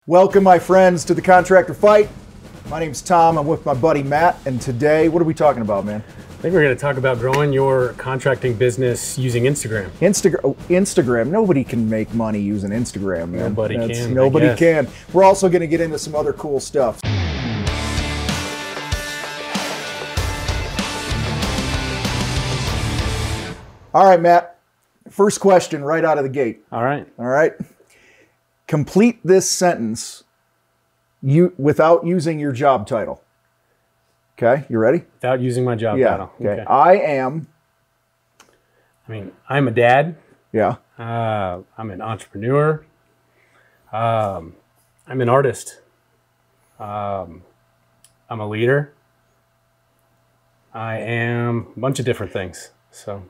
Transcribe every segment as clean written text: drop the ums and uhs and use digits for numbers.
Welcome, my friends, to the Contractor Fight. My name's Tom. I'm with my buddy Matt, and today, what are we talking about, man? I think we're going to talk about growing your contracting business using Instagram. Instagram. Nobody can make money using Instagram, man. Nobody can. We're also going to get into some other cool stuff. All right, Matt. First question right out of the gate. All right. Complete this sentence without using your job title. Okay, you ready? Without using my job title. Okay. I'm a dad. Yeah. I'm an entrepreneur. I'm an artist. I'm a leader. I am a bunch of different things. So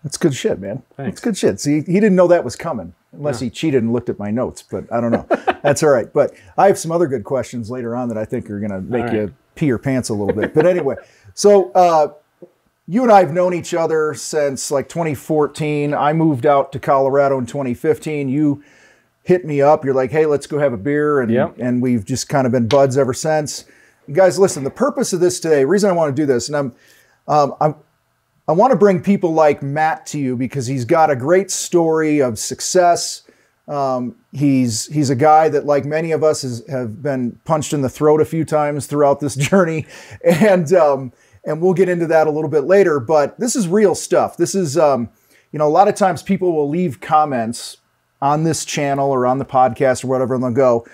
that's good shit, man. Thanks. That's good shit. See, he didn't know that was coming, unless he cheated and looked at my notes, but I don't know. That's all right. But I have some other good questions later on that I think are going to make you pee your pants a little bit. But anyway, so you and I have known each other since like 2014. I moved out to Colorado in 2015. You hit me up. You're like, hey, let's go have a beer. And we've just kind of been buds ever since. You guys, listen, the purpose of this today, the reason I want to do this, and I want to bring people like Matt to you because he's got a great story of success. He's a guy that, like many of us, have been punched in the throat a few times throughout this journey, and we'll get into that a little bit later. But this is real stuff. This is a lot of times people will leave comments on this channel or on the podcast or whatever, and they'll go,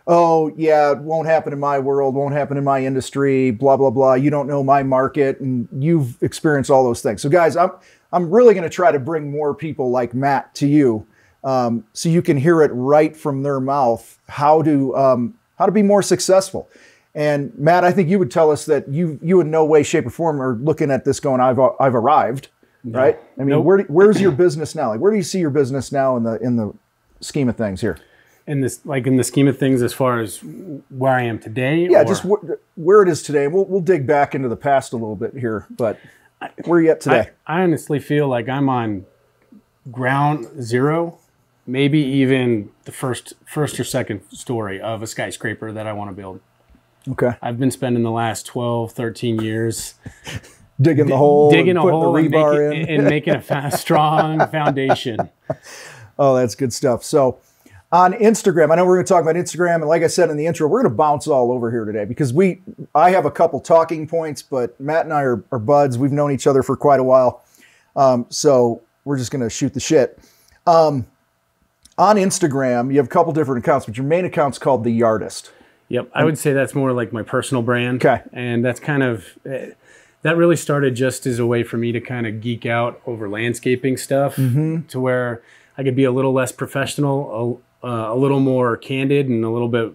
oh, yeah, it won't happen in my world, won't happen in my industry, blah, blah, blah. You don't know my market, and you've experienced all those things. So, guys, I'm really going to try to bring more people like Matt to you so you can hear it right from their mouth how to be more successful. And, Matt, I think you would tell us that you in no way, shape, or form are looking at this going, I've arrived, right? I mean, where's your business now? Like, where do you see your business now in the scheme of things here? In the scheme of things, as far as where I am today? Yeah, just where it is today. We'll dig back into the past a little bit here, but where are you at today? I honestly feel like I'm on ground zero, maybe even the first or second story of a skyscraper that I want to build. Okay. I've been spending the last 12, 13 years digging the hole, and rebar in, and making a strong foundation. Oh, that's good stuff. So, on Instagram, I know we're going to talk about Instagram, and like I said in the intro, we're going to bounce all over here today because I have a couple talking points, but Matt and I are buds. We've known each other for quite a while, so we're just going to shoot the shit. On Instagram, you have a couple different accounts, but your main account's called The Yardist. Yep, I would say that's more like my personal brand. Okay. And that's kind of, that really started just as a way for me to kind of geek out over landscaping stuff to where I could be a little less professional, a little more candid, and a little bit,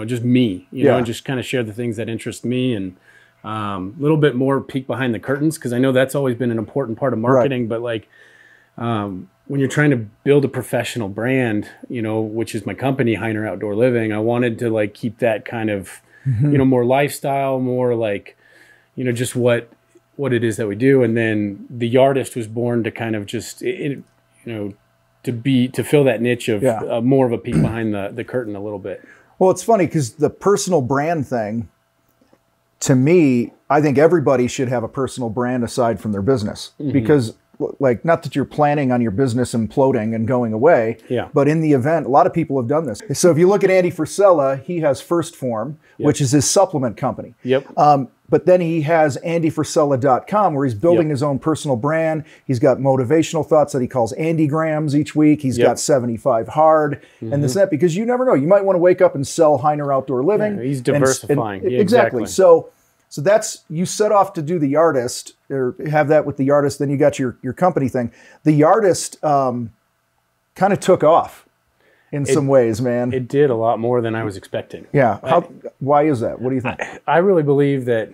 just me, and just kind of share the things that interest me, and a little bit more peek behind the curtains, because I know that's always been an important part of marketing. But like when you're trying to build a professional brand, which is my company, Heiner Outdoor Living, I wanted to like keep that kind of, more lifestyle, more like, just what it is that we do. And then The Yardist was born to kind of just, to fill that niche of more of a peek behind the curtain a little bit. Well, it's funny because the personal brand thing, to me, I think everybody should have a personal brand aside from their business. Because, like, not that you're planning on your business imploding and going away, but in the event, a lot of people have done this. So if you look at Andy Frisella, he has First Form, which is his supplement company. But then he has andyfrisella.com, where he's building his own personal brand. He's got motivational thoughts that he calls Andygrams each week. He's got 75 hard and this and that, because you never know. You might want to wake up and sell Heiner Outdoor Living. Yeah, he's diversifying. Exactly. So that's, you set off to do The Yardist, or have that with The Yardist. Then you got your company thing. The Yardist kind of took off in some ways, man. It did a lot more than I was expecting. Yeah. Why is that? What do you think? I really believe that,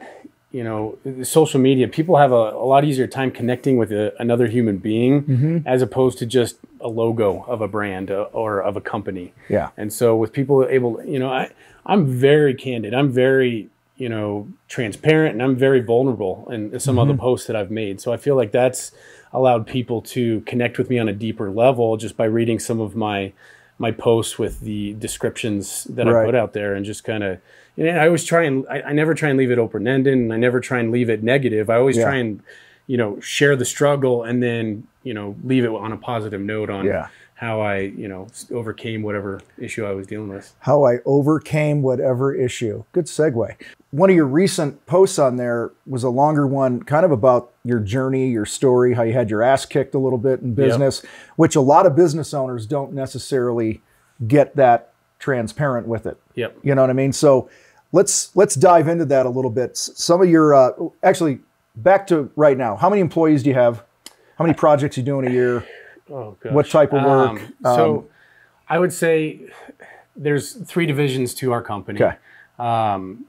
social media, people have a lot easier time connecting with another human being as opposed to just a logo of a brand or of a company. Yeah. And so with people able, I'm very candid. I'm very, transparent, and I'm very vulnerable in some other posts that I've made. So I feel like that's allowed people to connect with me on a deeper level just by reading some of my my posts with the descriptions that Right. I put out there, and just kind of, I always try and I never try and leave it open-ended, and I never try and leave it negative. I always try and, share the struggle, and then, leave it on a positive note on how I, overcame whatever issue I was dealing with. How I overcame whatever issue. Good segue. One of your recent posts on there was a longer one, kind of about your journey, your story, how you had your ass kicked a little bit in business, which a lot of business owners don't necessarily get that transparent with it. Yep. You know what I mean? So let's dive into that a little bit. Some of your, actually, back to right now, how many employees do you have? How many projects you doing a year? Oh, gosh. What type of work? So I would say there's 3 divisions to our company. Okay.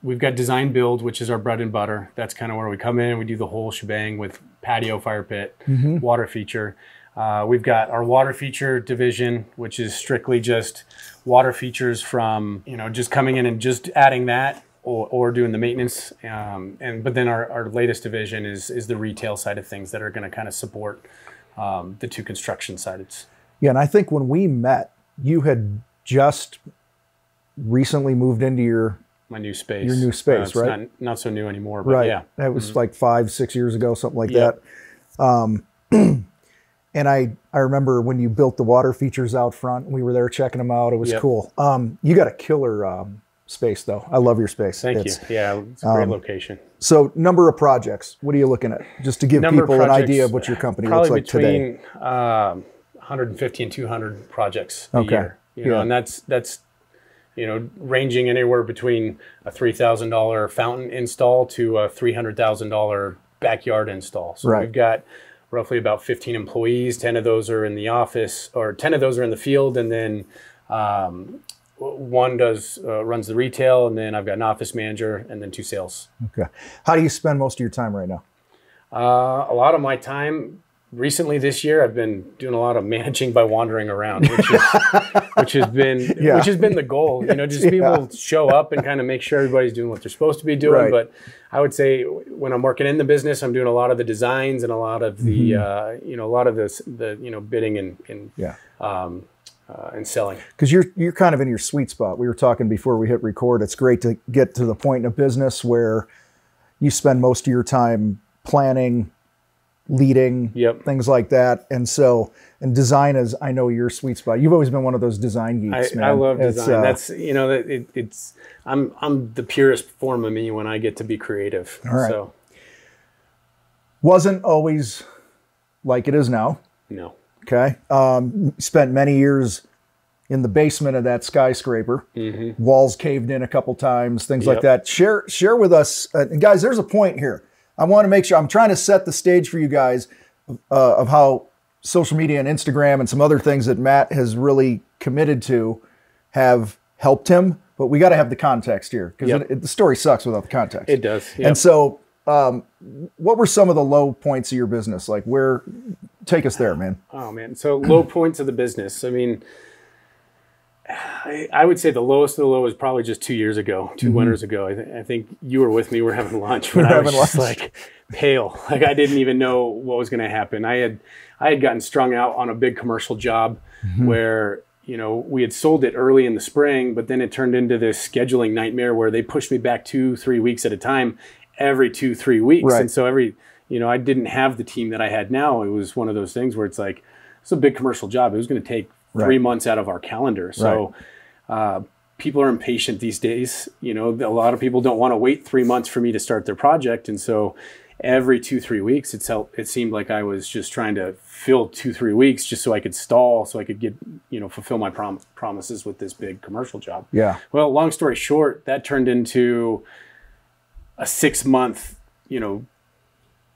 We've got design build, which is our bread and butter. That's kind of where we come in and we do the whole shebang with patio, fire pit, water feature. We've got our water feature division, which is strictly just water features from, just coming in and just adding that or doing the maintenance. But then our latest division is the retail side of things that are going to kind of support the 2 construction sides. Yeah, and I think when we met, you had just recently moved into my new space. Your new space, right? Not so new anymore, but yeah. That was like 5-6 years ago, something like that. And I remember when you built the water features out front, we were there checking them out. It was cool. You got a killer space, though. I love your space. Thank you. Yeah, it's a great location. So number of projects, what are you looking at? Just to give people an idea of what your company looks like today. Probably between 150 and 200 projects a year. And that's ranging anywhere between a $3,000 fountain install to a $300,000 backyard install. So we've got roughly about 15 employees. 10 of those are in the office, or 10 of those are in the field, and then one runs the retail, and then I've got an office manager, and then 2 sales. Okay. How do you spend most of your time right now? A lot of my time recently this year, I've been doing a lot of managing by wandering around, which has been the goal. Just people show up and kind of make sure everybody's doing what they're supposed to be doing. Right. But I would say when I'm working in the business, I'm doing a lot of the designs and a lot of the a lot of the bidding and selling. Because you're kind of in your sweet spot. We were talking before we hit record. It's great to get to the point in a business where you spend most of your time planning, leading, things like that. And design is, I know, your sweet spot. You've always been one of those design geeks, man. I love design. That's, I'm the purest form of me when I get to be creative. All right. So wasn't always like it is now. No. Okay. Spent many years in the basement of that skyscraper. Walls caved in a couple times, things like that. Share with us, guys, there's a point here. I want to make sure, I'm trying to set the stage for you guys of how social media and Instagram and some other things that Matt has really committed to have helped him, but we got to have the context here, because the story sucks without the context. It does. And so what were some of the low points of your business? Like take us there, man. Oh man. So low points of the business. I mean, I would say the lowest of the low is probably just 2 years ago, 2 winters ago. I think you were with me. We're having lunch when I was just like pale. Like I didn't even know what was going to happen. I had gotten strung out on a big commercial job where, we had sold it early in the spring, but then it turned into this scheduling nightmare where they pushed me back 2-3 weeks at a time, every 2-3 weeks. Right. And so I didn't have the team that I had now. It was one of those things where it's like, it's a big commercial job. It was going to take 3 months out of our calendar. So people are impatient these days. A lot of people don't want to wait 3 months for me to start their project. And so every 2-3 weeks, it seemed like I was just trying to fill 2-3 weeks just so I could stall, so I could get, fulfill my promises with this big commercial job. Yeah. Well, long story short, that turned into a 6-month,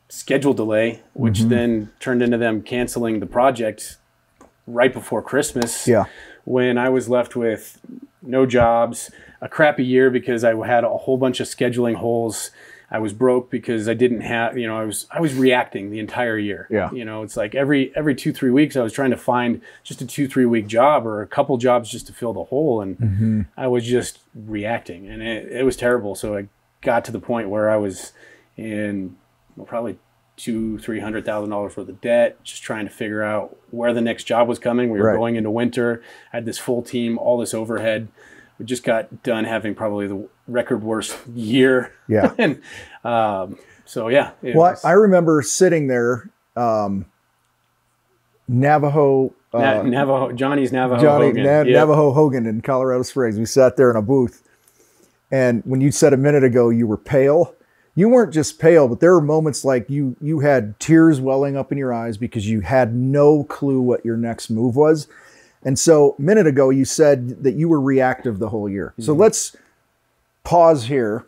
schedule delay, which then turned into them canceling the project right before Christmas, when I was left with no jobs, a crappy year because I had a whole bunch of scheduling holes. I was broke because I didn't have, I was reacting the entire year. Yeah. It's like every 2-3 weeks I was trying to find just a 2-3 week job or a couple jobs just to fill the hole, and I was just reacting, and it was terrible. So I got to the point where I was in probably $200,000-$300,000 worth of debt, just trying to figure out where the next job was coming. We were going into winter. I had this full team, all this overhead. We just got done having probably the record worst year. Yeah. And so, yeah. I remember sitting there, Navajo Hogan in Colorado Springs. We sat there in a booth. And when you said a minute ago you were pale, you weren't just pale, but there were moments like you had tears welling up in your eyes because you had no clue what your next move was. And so a minute ago you said that you were reactive the whole year. Mm-hmm. So let's pause here.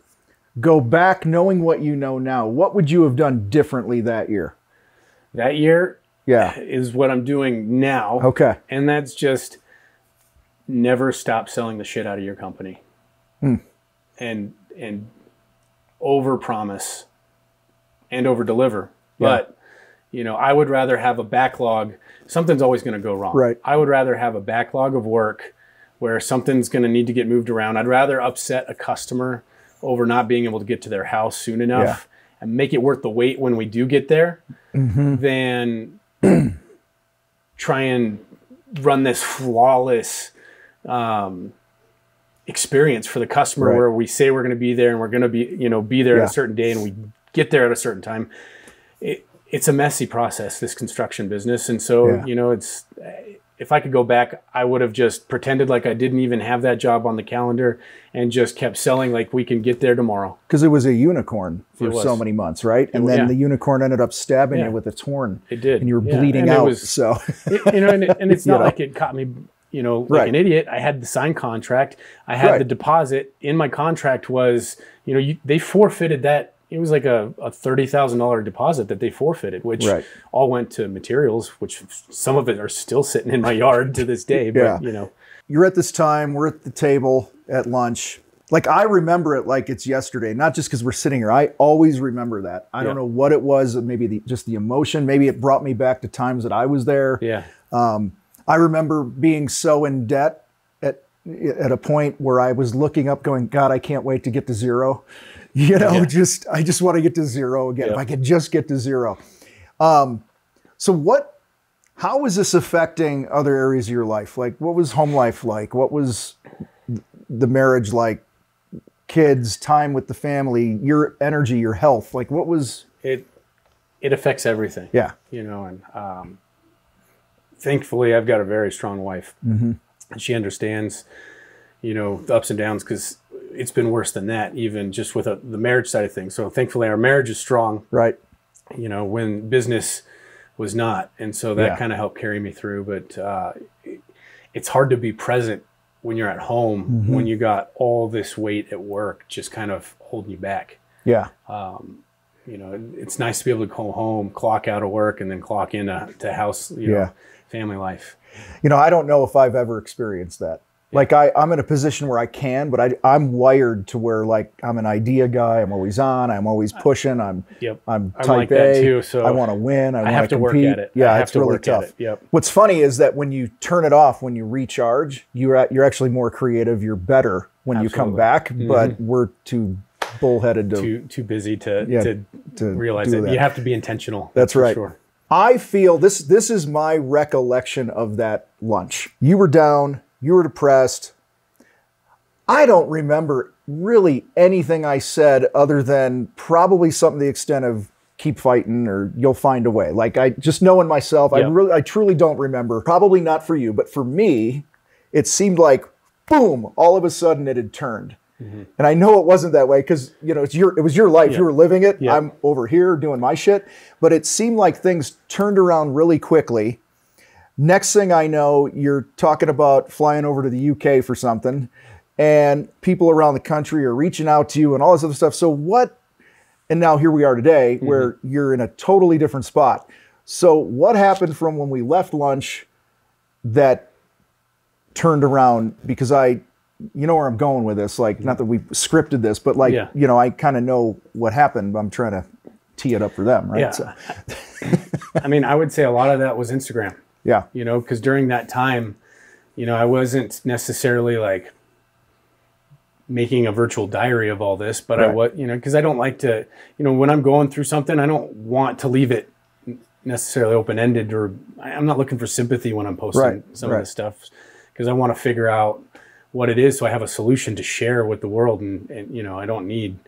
Go back knowing what you know now. What would you have done differently that year? That year is what I'm doing now. Okay. And that's just never stop selling the shit out of your company. And over promise and over deliver. But, I would rather have a backlog. Something's always going to go wrong. Right. I would rather have a backlog of work where something's going to need to get moved around. I'd rather upset a customer over not being able to get to their house soon enough and make it worth the wait when we do get there than try and run this flawless experience for the customer where we say we're going to be there and we're going to be there at a certain day and we get there at a certain time. It's a messy process, this construction business. And so, it's, if I could go back, I would have just pretended like I didn't even have that job on the calendar and just kept selling like we can get there tomorrow. Because it was a unicorn for so many months, right? And then the unicorn ended up stabbing you with its horn. It did. And you were bleeding out. And it's not like it caught me, like an idiot. I had the signed contract. I had the deposit. In my contract was, they forfeited that. It was like a $30,000 deposit that they forfeited, which all went to materials, which some of it are still sitting in my yard to this day. But, You're at this time, we're at the table at lunch. Like, I remember it like it's yesterday, not just because we're sitting here. I always remember that. I don't know what it was, maybe just the emotion. Maybe it brought me back to times that I was there. Yeah. I remember being so in debt at a point where I was looking up going, God, I can't wait to get to zero. I just want to get to zero again. If I could just get to zero. So how is this affecting other areas of your life? Like, what was home life like? What was the marriage like? Kids, time with the family, your energy, your health? Like, what was it? It affects everything. Yeah. And thankfully I've got a very strong wife. And she understands, the ups and downs, because it's been worse than that, even just with the marriage side of things. So thankfully our marriage is strong, right? When business was not. And so that kind of helped carry me through. But it's hard to be present when you're at home, when you got all this weight at work, just kind of holding you back. Yeah. It's nice to be able to go home, clock out of work, and then clock into house, family life. I don't know if I've ever experienced that. Like, I'm in a position where I can, but I'm wired to where, like, I'm an idea guy. I'm always on. I'm always pushing. I'm type like A. That too, so I want to win. I want to compete. Work at it. Yeah, it's really tough. What's funny is that when you turn it off, when you recharge, you're actually more creative. You're better when you come back, but we're too bullheaded too busy to realize that. You have to be intentional. That's right. Sure. I feel this is my recollection of that lunch. You were down. You were depressed. I don't remember really anything I said other than probably something to the extent of keep fighting or you'll find a way. Like, I just knowing myself, I truly don't remember. Probably not for you, but for me, it seemed like, boom, all of a sudden it had turned. And I know it wasn't that way because, it was your life. You were living it. I'm over here doing my shit. But it seemed like things turned around really quickly. Next thing I know, you're talking about flying over to the UK for something, and people around the country are reaching out to you and all this other stuff. So and now here we are today where you're in a totally different spot. So what happened from when we left lunch that turned around? Because you know where I'm going with this, like, not that we scripted this, but like, I kind of know what happened, but I'm trying to tee it up for them, right? Yeah. So. I mean, I would say a lot of that was Instagram. Yeah. Because during that time, I wasn't necessarily like making a virtual diary of all this, but Right. because I don't like to, when I'm going through something, I don't want to leave it necessarily open-ended, or I'm not looking for sympathy when I'm posting some of this stuff, because I want to figure out what it is so I have a solution to share with the world, and I don't need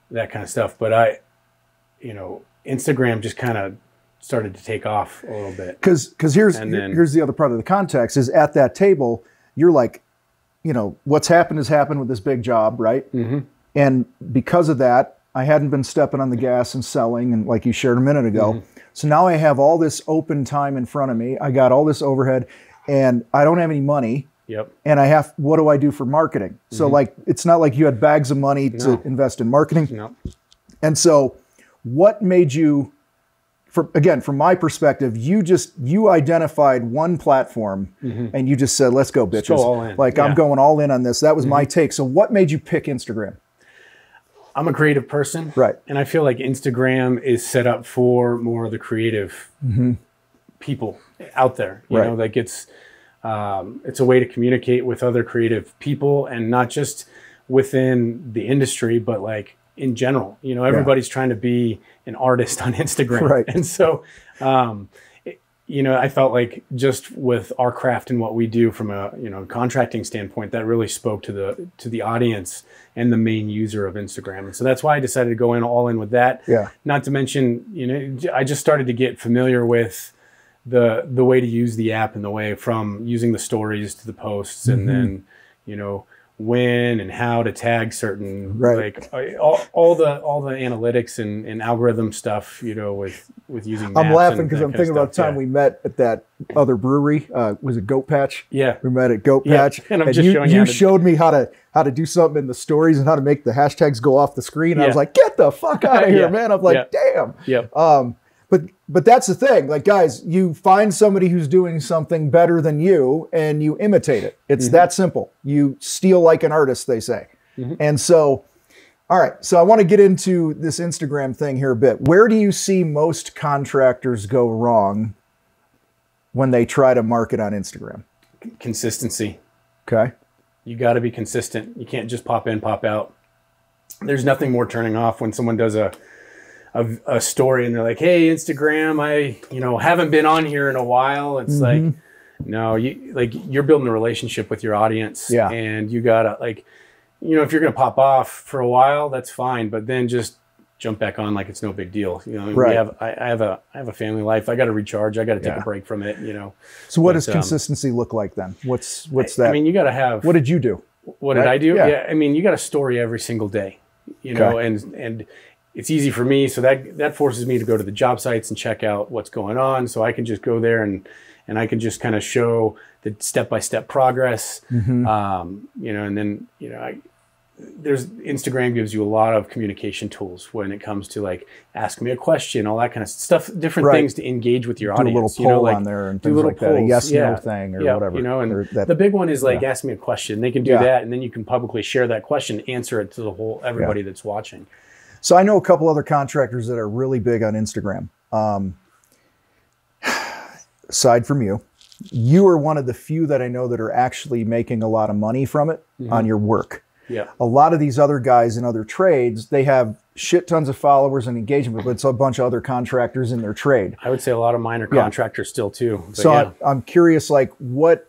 that kind of stuff. But Instagram just kind of started to take off a little bit. Because here's the other part of the context is at that table, you're like, what's happened has happened with this big job, right? Mm-hmm. And because of that, I hadn't been stepping on the gas and selling, and like you shared a minute ago. Mm-hmm. So now I have all this open time in front of me. I got all this overhead, and I don't have any money. Yep. And what do I do for marketing? Mm-hmm. So like, it's not like you had bags of money to invest in marketing. No. And so what made you, from my perspective, you identified one platform, mm-hmm. and you just said, let's go, bitches. Let's go all in. Like, I'm going all in on this. That was mm-hmm. my take. So what made you pick Instagram? I'm a creative person. Right. And I feel like Instagram is set up for more of the creative mm-hmm. people out there. You know, like it's a way to communicate with other creative people, and not just within the industry, but like in general. Everybody's trying to be an artist on Instagram. Right. And so, I felt like just with our craft and what we do from a, contracting standpoint, that really spoke to the audience and the main user of Instagram. And so that's why I decided to go all in with that. Yeah. Not to mention, I just started to get familiar with the way to use the app, and the way from using the stories to the posts, mm-hmm. and then, when and how to tag certain, like all the analytics and algorithm stuff, with using maps. I'm laughing because I'm thinking about the time we met at that other brewery. Was it Goat Patch? Yeah. We met at Goat Patch. And I'm just showing you showed me how to do something in the stories and how to make the hashtags go off the screen. And I was like, get the fuck out of here, man. I'm like, damn. Yeah. But that's the thing. Like, guys, you find somebody who's doing something better than you and you imitate it. It's mm-hmm. that simple. You steal like an artist, they say. Mm-hmm. And so, all right. So I want to get into this Instagram thing here a bit. Where do you see most contractors go wrong when they try to market on Instagram? Consistency. Okay. You got to be consistent. You can't just pop in, pop out. There's nothing more turning off when someone does a story and they're like, hey, Instagram, I haven't been on here in a while. It's mm-hmm. like, no, you're building a relationship with your audience. Yeah. And you gotta, like, if you're gonna pop off for a while, that's fine, but then just jump back on like it's no big deal. Right. I have a family life. I gotta recharge. I gotta take a break from it. So what does consistency look like then? What's that? I mean, you gotta have. What did you do? What did I do? Yeah. I mean, you got a story every single day. And it's easy for me, so that forces me to go to the job sites and check out what's going on, so I can just go there and I can just kind of show the step-by-step progress. Mm-hmm. And then there's Instagram gives you a lot of communication tools when it comes to like ask me a question, all that kind of stuff, different things to engage with your audience. Do a little poll on there and things like that, a yes/no thing or whatever. And the big one is like ask me a question. They can do that, and then you can publicly share that question, answer it to everybody that's watching. So I know a couple other contractors that are really big on Instagram. Aside from you, you are one of the few that I know that are actually making a lot of money from it mm-hmm. on your work. Yeah. A lot of these other guys in other trades, they have shit tons of followers and engagement, but it's a bunch of other contractors in their trade. I would say a lot of minor contractors still too. So I'm curious, like what,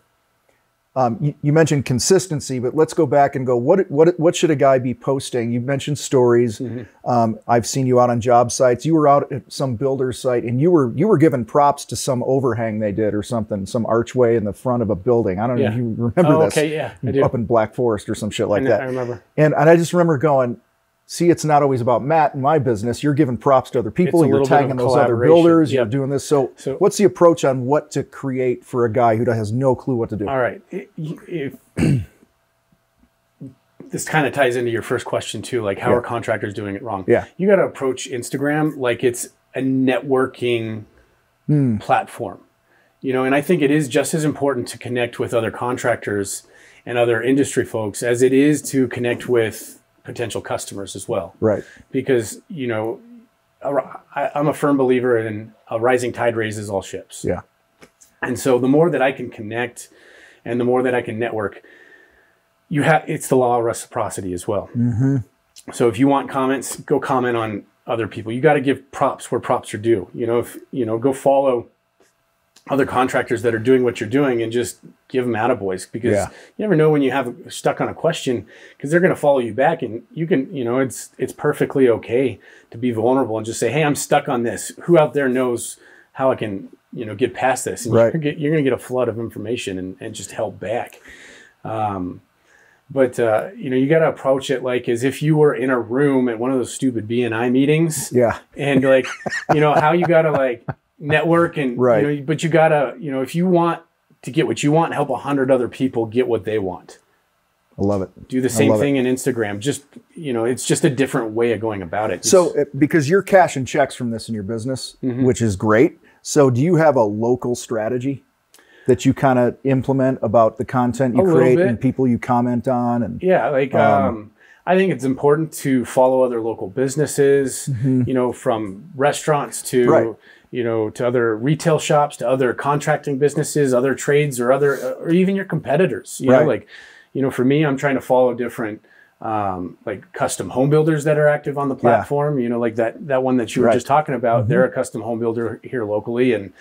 you mentioned consistency, but let's go back and go, what should a guy be posting? You mentioned stories. Mm-hmm. I've seen you out on job sites. You were out at some builder's site and you were giving props to some overhang they did or something, some archway in the front of a building. I don't know if you remember this. Okay, yeah, I do. Up in Black Forest or some shit like that. I remember. And I just remember going, see, it's not always about Matt and my business. You're giving props to other people. You're tagging those other builders. Yep. You're doing this. So what's the approach on what to create for a guy who has no clue what to do? All right. This kind of ties into your first question too, like how are contractors doing it wrong? Yeah. You got to approach Instagram like it's a networking platform, and I think it is just as important to connect with other contractors and other industry folks as it is to connect with potential customers as well. Right. Because, I'm a firm believer in a rising tide raises all ships. Yeah. And so the more that I can connect and the more that I can network, it's the law of reciprocity as well. So if you want comments, go comment on other people. You got to give props where props are due. Go follow other contractors that are doing what you're doing and just give them attaboys, because you never know when you have stuck on a question, because they're going to follow you back, and you can, it's perfectly okay to be vulnerable and just say, hey, I'm stuck on this. Who out there knows how I can, get past this? And you're going to get a flood of information and just help back. But you got to approach it like as if you were in a room at one of those stupid BNI meetings. Yeah. And like, how you got to like network and, but you got to, if you want to get what you want, help 100 other people get what they want. I love it. Do the same thing in Instagram. Just, it's just a different way of going about it. So because you're cashing checks from this in your business, which is great. So do you have a local strategy that you kind of implement about the content you create and people you comment on? And I think it's important to follow other local businesses, from restaurants to, to other retail shops, to other contracting businesses, other trades, or even your competitors. For me, I'm trying to follow different, like custom home builders that are active on the platform. Like that one that you were just talking about. They're a custom home builder here locally, and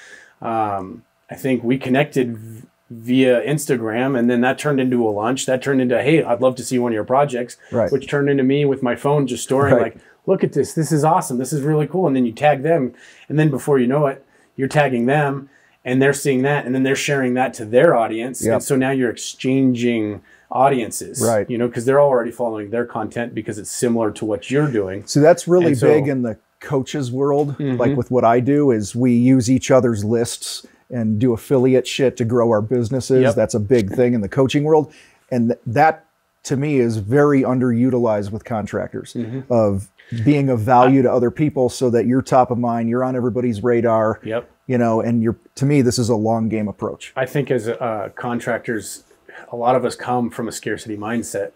I think we connected via Instagram, and then that turned into a lunch. That turned into, hey, I'd love to see one of your projects, which turned into me with my phone just storing like, look at this. This is awesome. This is really cool. And then you tag them, and then before you know it, you're tagging them, and they're seeing that, and then they're sharing that to their audience. And so now you're exchanging audiences, because they're already following their content because it's similar to what you're doing. So that's really big in the coaches world. Like with what I do is we use each other's lists and do affiliate shit to grow our businesses. That's a big thing in the coaching world. And that to me is very underutilized with contractors, of being of value to other people so that you're top of mind, you're on everybody's radar, and to me, this is a long game approach. I think as contractors, a lot of us come from a scarcity mindset,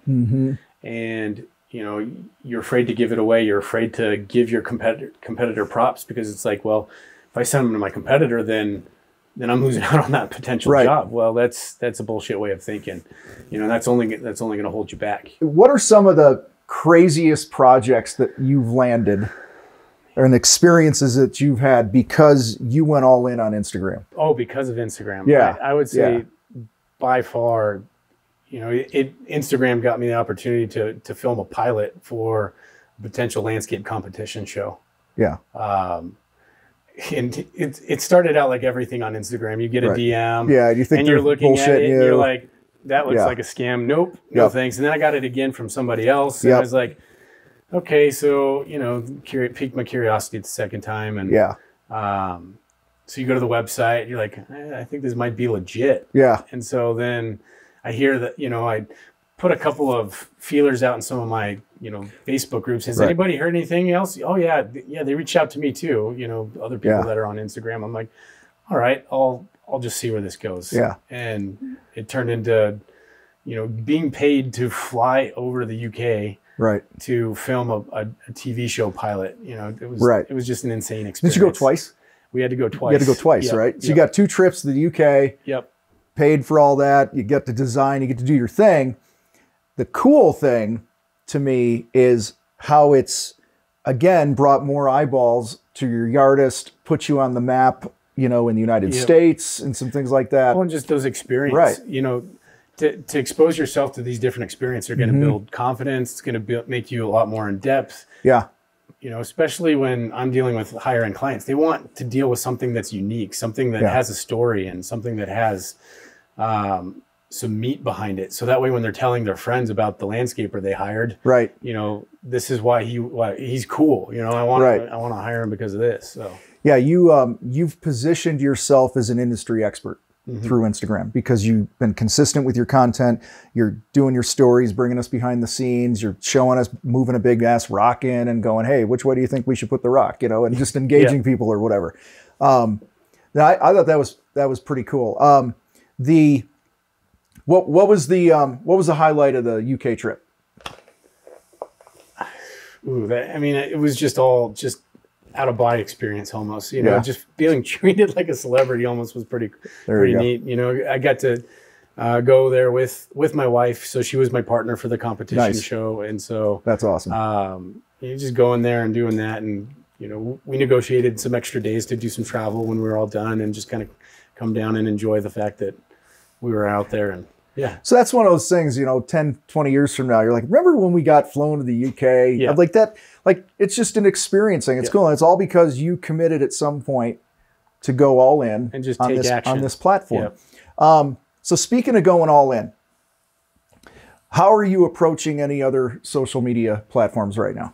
and you're afraid to give it away. You're afraid to give your competitor props, because it's like, well, if I send them to my competitor, then I'm losing out on that potential job. Well, that's a bullshit way of thinking. That's only going to hold you back. What are some of the craziest projects that you've landed, or experiences that you've had because you went all in on Instagram? Oh, because of Instagram. Yeah. I would say by far, Instagram got me the opportunity to film a pilot for a potential landscape competition show. Yeah. And it started out like everything on Instagram. You get a DM, you think, and you're looking at it, and you're like, that looks like a scam. Nope, no thanks. And then I got it again from somebody else, and I was like, okay, so piqued my curiosity the second time, and so you go to the website, you're like, I think this might be legit. And so then I hear that I put a couple of feelers out in some of my Facebook groups. Has anybody heard anything else? Oh yeah, they reached out to me too. Other people that are on Instagram. I'm like, all right, I'll just see where this goes. And it turned into being paid to fly over to the UK to film a TV show pilot. It was just an insane experience. Did you go twice? We had to go twice. You had to go twice, right? So you got 2 trips to the UK. Paid for all that. You get to design. You get to do your thing. The cool thing to me is how it's, again, brought more eyeballs to your yardist, put you on the map, in the United States and some things like that. Well, and just those experiences, to expose yourself to these different experiences are going to build confidence. It's going to make you a lot more in depth. Especially when I'm dealing with higher end clients, they want to deal with something that's unique, something that has a story, and something that has some meat behind it. So that way, when they're telling their friends about the landscaper they hired, this is why he's cool. I want to hire him because of this. So you've positioned yourself as an industry expert through Instagram, because you've been consistent with your content. You're doing your stories, bringing us behind the scenes. You're showing us moving a big ass rock in and going, hey, which way do you think we should put the rock? And just engaging people or whatever. I thought that was pretty cool. What was the highlight of the UK trip? It was just all out of body experience almost. Just being treated like a celebrity almost was pretty neat. I got to go there with my wife. So she was my partner for the competition Nice. show. And so That's awesome. just going there and doing that. And, you know, we negotiated some extra days to do some travel when we were all done and just kind of come down and enjoy the fact that we were out there. And yeah. So that's one of those things, you know, 10, 20 years from now, you're like, remember when we got flown to the UK? Yeah. Like that, like it's just an experience thing. It's cool. And it's all because you committed at some point to go all in And just on take this, action. on this platform. So speaking of going all in, how are you approaching any other social media platforms right now?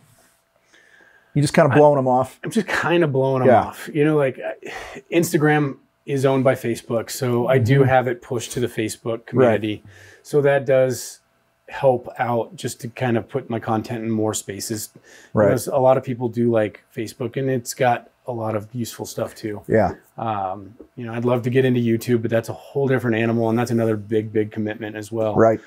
You just kind of blowing them off? I'm just kind of blowing them off. You know, like Instagram is owned by Facebook. So I do have it pushed to the Facebook community. Right. So that does help out just to kind of put my content in more spaces. Right. Because a lot of people do like Facebook, and it's got a lot of useful stuff too. Yeah. You know, I'd love to get into YouTube, but that's a whole different animal, and that's another big commitment as well. Right.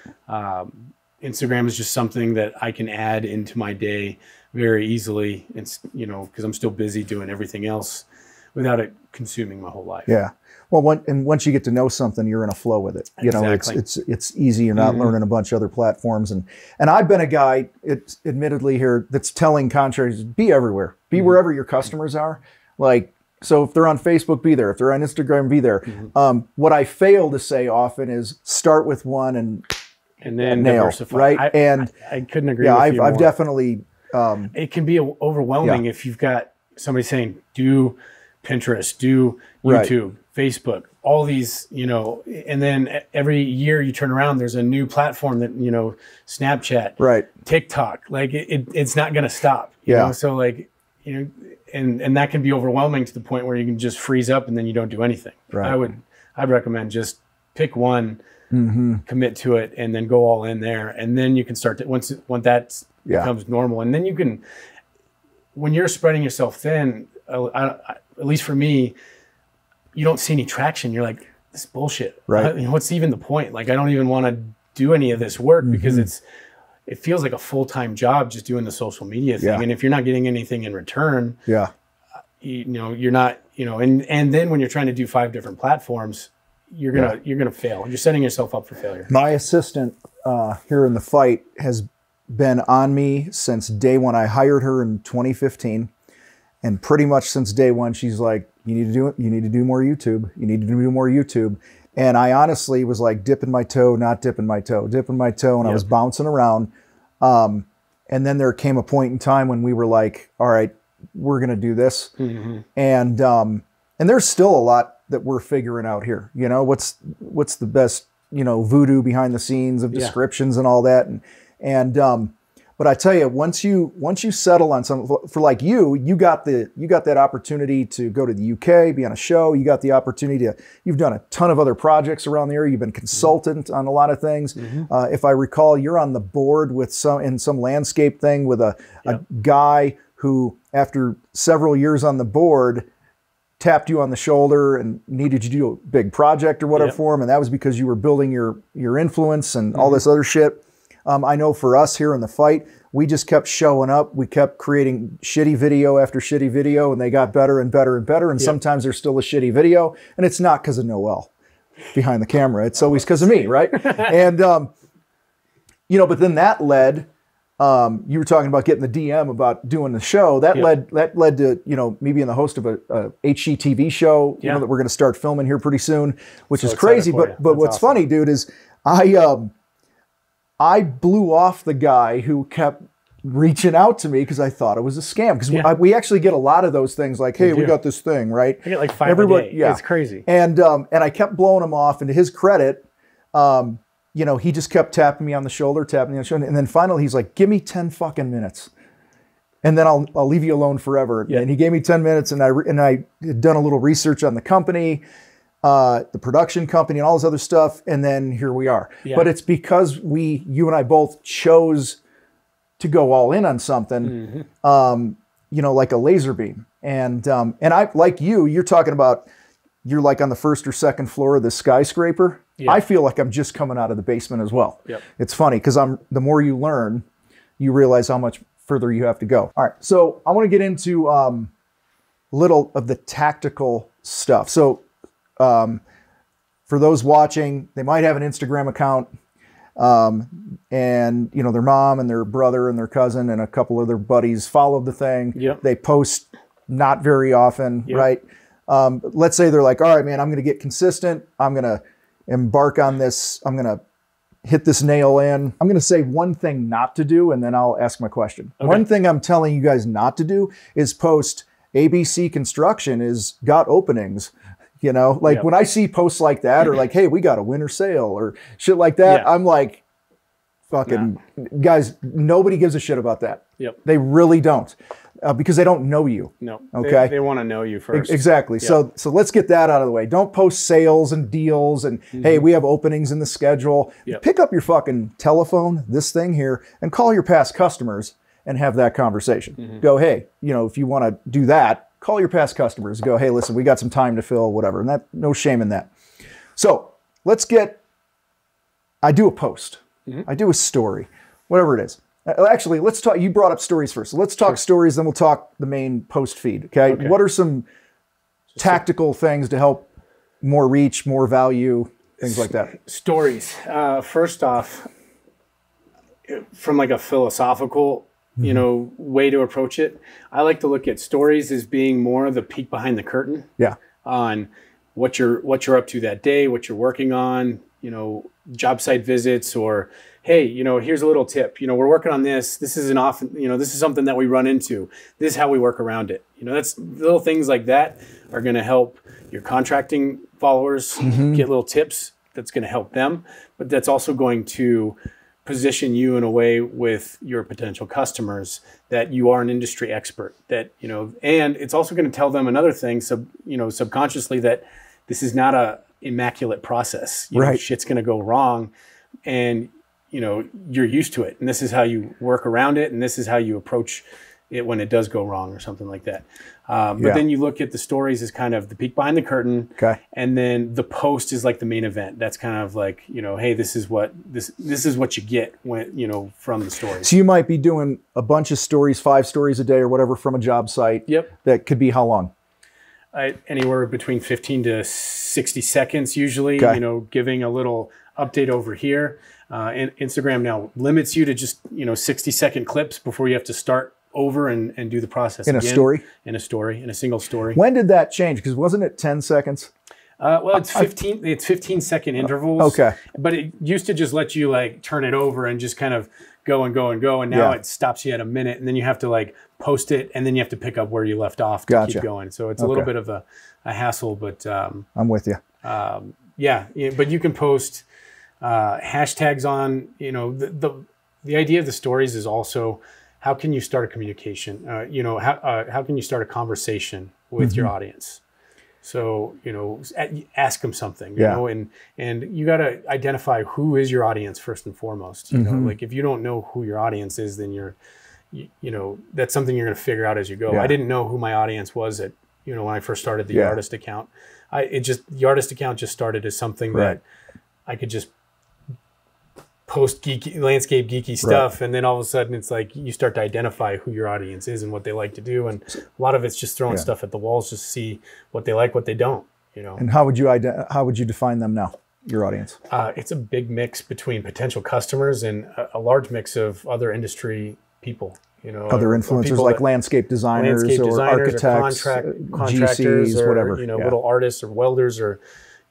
Instagram is just something that I can add into my day very easily. It's, you know, because I'm still busy doing everything else without it consuming my whole life. Yeah. Well, once you get to know something, you're in a flow with it. You know, it's easy. You're not learning a bunch of other platforms. And I've been a guy, admittedly here, that's telling contractors, be everywhere. Be wherever your customers are. Like, so if they're on Facebook, be there. If they're on Instagram, be there. What I fail to say often is start with one and then nail, diversify. Right? I couldn't agree with you more. I've definitely... it can be overwhelming if you've got somebody saying, do Pinterest, do YouTube, Facebook, all these, you know, and then every year you turn around, there's a new platform that, you know, Snapchat, TikTok, like it's not going to stop, you know? So like, you know, and that can be overwhelming to the point where you can just freeze up and then you don't do anything. I'd recommend just pick one, commit to it, and then go all in there. And then you can start to, once that becomes normal. And then you can, when you're spreading yourself thin, at least for me, you don't see any traction. You're like, this is bullshit. Right. What's even the point? Like, I don't even want to do any of this work because it feels like a full-time job just doing the social media thing. And if you're not getting anything in return, you know, you're not, you know, and then when you're trying to do 5 different platforms, you're gonna fail. You're setting yourself up for failure. My assistant here in the fight has been on me since day one. I hired her in 2015, and pretty much since day one, she's like, "You need to do it. You need to do more YouTube. You need to do more YouTube." And I honestly was like dipping my toe, not dipping my toe, dipping my toe, and I was bouncing around. And then there came a point in time when we were like, "All right, we're gonna do this," and there's still a lot that we're figuring out here. You know, what's the best, you know, voodoo behind the scenes of descriptions and all that. But I tell you, once you settle on something, for like you got that opportunity to go to the UK, be on a show. You got the opportunity you've done a ton of other projects around the area. You've been consultant on a lot of things. If I recall, you're on the board with some landscape thing with a guy who, after several years on the board, tapped you on the shoulder and needed you to do a big project or whatever for him. And that was because you were building your influence and all this other shit. I know for us here in the fight, we just kept showing up. We kept creating shitty video after shitty video, and they got better and better and better. And sometimes there's still a shitty video, and it's not because of Noel behind the camera. It's always because of me, right? And, you know, but then that led, you were talking about getting the DM about doing the show. That led to, you know, me being the host of a HGTV show, you know, that we're going to start filming here pretty soon, which is crazy. But what's funny, dude, is I blew off the guy who kept reaching out to me because I thought it was a scam. Because we actually get a lot of those things like, hey, we got this thing, right? I get like 5 a day. It's crazy. And I kept blowing him off. And to his credit, you know, he just kept tapping me on the shoulder, and then finally he's like, give me 10 fucking minutes. And then I'll leave you alone forever. And he gave me 10 minutes, and I had done a little research on the company, the production company, and all this other stuff, and then here we are. But it's because you and I both chose to go all in on something, you know, like a laser beam. And I, like you're talking about, you're like on the 1st or 2nd floor of the skyscraper. I feel like I'm just coming out of the basement as well. It's funny because the more you learn, you realize how much further you have to go. All right, so I want to get into little of the tactical stuff. So for those watching, they might have an Instagram account, and you know, their mom and their brother and their cousin and a couple of their buddies followed the thing. Yep. They post not very often, Yep. right? Let's say they're like, all right, man, I'm going to get consistent. I'm going to embark on this. I'm going to hit this nail in. I'm going to say one thing not to do, and then I'll ask my question. Okay. One thing I'm telling you guys not to do is post ABC Construction is got openings. You know, like when I see posts like that, or like, hey, we got a winter sale or shit like that, I'm like, fucking guys, nobody gives a shit about that. Yep. They really don't, because they don't know you. No. Okay. They want to know you first. Exactly. Yep. So let's get that out of the way. Don't post sales and deals and hey, we have openings in the schedule. Yep. Pick up your fucking telephone, this thing here, and call your past customers and have that conversation. Go, hey, you know, if you want to do that, call your past customers. Go, hey, listen, we got some time to fill, whatever. And that, no shame in that. So I do a post. I do a story, whatever it is. Actually, let's talk, you brought up stories first. So let's talk stories, then we'll talk the main post feed. Okay. What are some tactical things to help more reach, more value, things like that? Stories. First off, from like a philosophical you know, way to approach it. I like to look at stories as being more the peek behind the curtain. Yeah. On what you're up to that day, what you're working on, you know, job site visits, or hey, you know, here's a little tip. You know, we're working on this. This is this is something that we run into. This is how we work around it. You know, that's little things like that are going to help your contracting followers get little tips. That's going to help them, but that's also going to position you in a way with your potential customers that you are an industry expert, that, you know, and it's also going to tell them another thing, subconsciously, that this is not a immaculate process. You know, shit's going to go wrong, and, you know, you're used to it, and this is how you work around it, and this is how you approach it when it does go wrong or something like that. But then you look at the stories as kind of the peek behind the curtain. Okay. And then the post is like the main event. That's kind of like, you know, hey, this is what you get when, you know, from the stories. So you might be doing a bunch of stories, 5 stories a day or whatever from a job site. Yep. That could be how long? Anywhere between 15 to 60 seconds usually, you know, giving a little update over here. And Instagram now limits you to just, you know, 60-second clips before you have to start over and do the process in again. In a single story. When did that change? Because wasn't it 10 seconds? Well, it's 15-second intervals. Okay. But it used to just let you like turn it over and just kind of go and go and go. And now it stops you at a minute, and then you have to like post it, and then you have to pick up where you left off to keep going. So it's a little bit of a hassle, but I'm with you. Yeah, but you can post hashtags on, you know, the idea of the stories is also, how can you start a communication? You know, how can you start a conversation with your audience? So, you know, ask them something, you know, and you got to identify who is your audience first and foremost. You know, like if you don't know who your audience is, then you know, that's something you're going to figure out as you go. Yeah. I didn't know who my audience was when I first started the artist account. The artist account just started as something that I could just post geeky, landscape geeky stuff, and then all of a sudden it's like you start to identify who your audience is and what they like to do, and a lot of it's just throwing stuff at the walls just to see what they like, what they don't, you know. And how would you define them now, your audience? It's a big mix between potential customers and a large mix of other industry people, you know, other influencers like landscape designers or architects, or GCs, contractors, or whatever, you know, little artists or welders, or,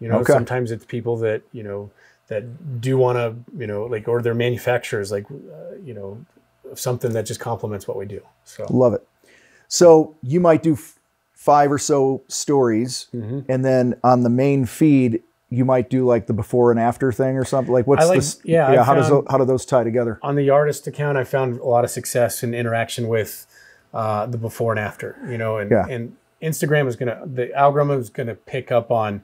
you know, sometimes it's people that, you know, that do want to, you know, like, or they're manufacturers, like, you know, something that just complements what we do. So love it. So you might do 5 or so stories, and then on the main feed, you might do like the before and after thing or something. Like what's this? Yeah. How do those tie together? On the artist account, I found a lot of success in interaction with the before and after, you know, and Instagram the algorithm is going to pick up on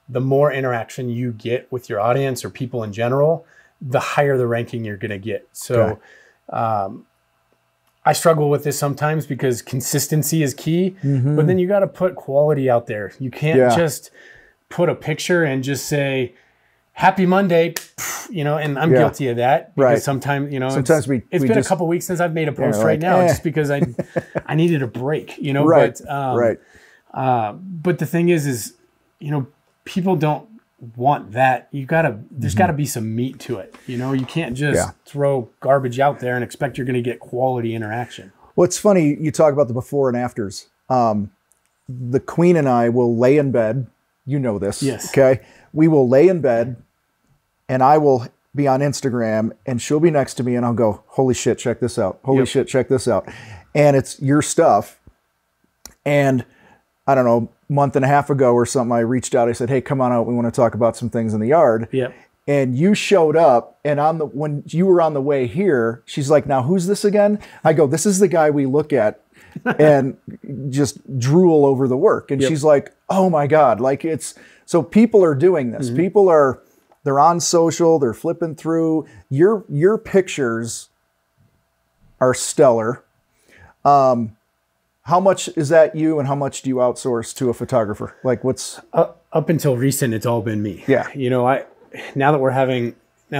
the more interaction you get with your audience or people in general, the higher the ranking you're going to get. So I struggle with this sometimes because consistency is key, but then you got to put quality out there. You can't just put a picture and just say, happy Monday, you know, and I'm guilty of that. Because sometimes, you know, it's been a couple weeks since I've made a post now, just because I needed a break, you know, but the thing is, you know, people don't want that. There's gotta be some meat to it. You know, you can't just throw garbage out there and expect you're going to get quality interaction. Well, it's funny, you talk about the before and afters. The Queen and I will lay in bed. You know this. Yes. Okay. We will lay in bed and I will be on Instagram and she'll be next to me and I'll go, holy shit, check this out. Holy shit, check this out. And it's your stuff. And I don't know, month and a half ago or something, I reached out. I said, hey, come on out. We want to talk about some things in the yard. Yep. And you showed up, and when you were on the way here, she's like, now who's this again? I go, this is the guy we look at and just drool over the work. And she's like, oh my God. Like so people are doing this. People they're on social, they're flipping through. Your pictures are stellar. How much is that you, and how much do you outsource to a photographer? Like what's up until recent, it's all been me. Yeah. You know, now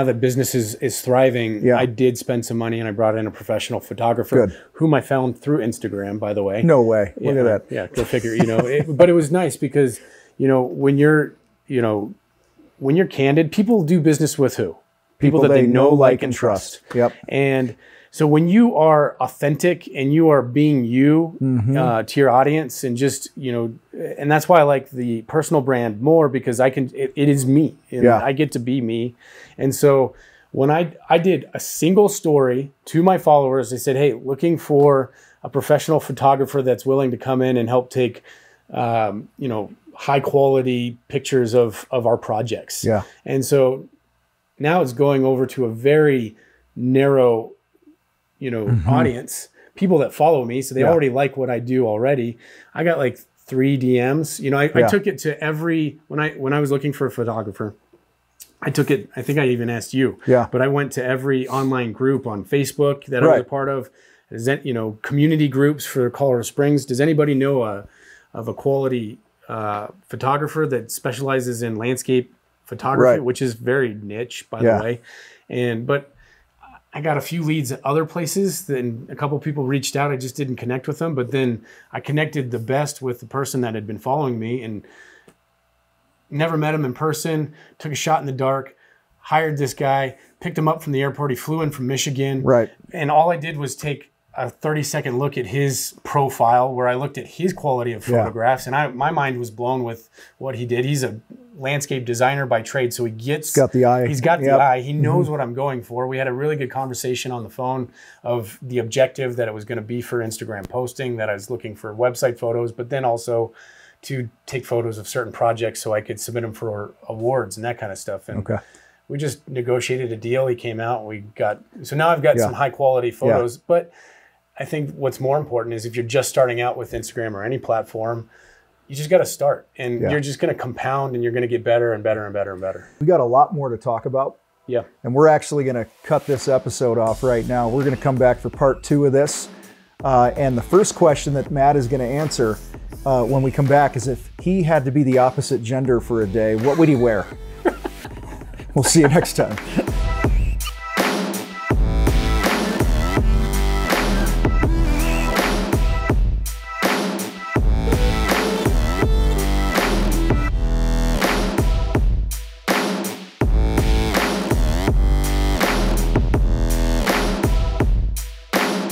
that business is thriving, I did spend some money and I brought in a professional photographer whom I found through Instagram, by the way. No way. Look at that. Yeah, go figure, you know, but it was nice because, you know, when you're candid, people do business with who? People that they know, like, and trust. Yep. And so when you are authentic and you are being you to your audience, and just, you know, and that's why I like the personal brand more, because it is me, and I get to be me. And so when I did a single story to my followers, they said, hey, looking for a professional photographer that's willing to come in and help take, you know, high quality pictures of our projects. Yeah. And so now it's going over to a very narrow, you know, audience, people that follow me. So they already like what I do already. I got like 3 DMs, you know, I took it to when I was looking for a photographer, I took it, I think I even asked you, but I went to every online group on Facebook that I was a part of, you know, community groups for Colorado Springs. Does anybody know of a quality photographer that specializes in landscape photography, which is very niche, by the way. But I got a few leads at other places, then a couple of people reached out. I just didn't connect with them. But then I connected the best with the person that had been following me, and never met him in person, took a shot in the dark, hired this guy, picked him up from the airport. He flew in from Michigan. Right. And all I did was take a 30-second look at his profile, where I looked at his quality of photographs, and my mind was blown with what he did. He's a landscape designer by trade, so he's got the eye. He's got the eye. He knows what I'm going for. We had a really good conversation on the phone of the objective that it was going to be for Instagram posting, that I was looking for website photos, but then also to take photos of certain projects so I could submit them for awards and that kind of stuff. And we just negotiated a deal. He came out, so now I've got some high quality photos, but I think what's more important is if you're just starting out with Instagram or any platform, you just got to start, and you're just going to compound, and you're going to get better and better and better and better. We got a lot more to talk about. Yeah. And we're actually going to cut this episode off right now. We're going to come back for part 2 of this. And the first question that Matt is going to answer when we come back is, if he had to be the opposite gender for a day, what would he wear? We'll see you next time.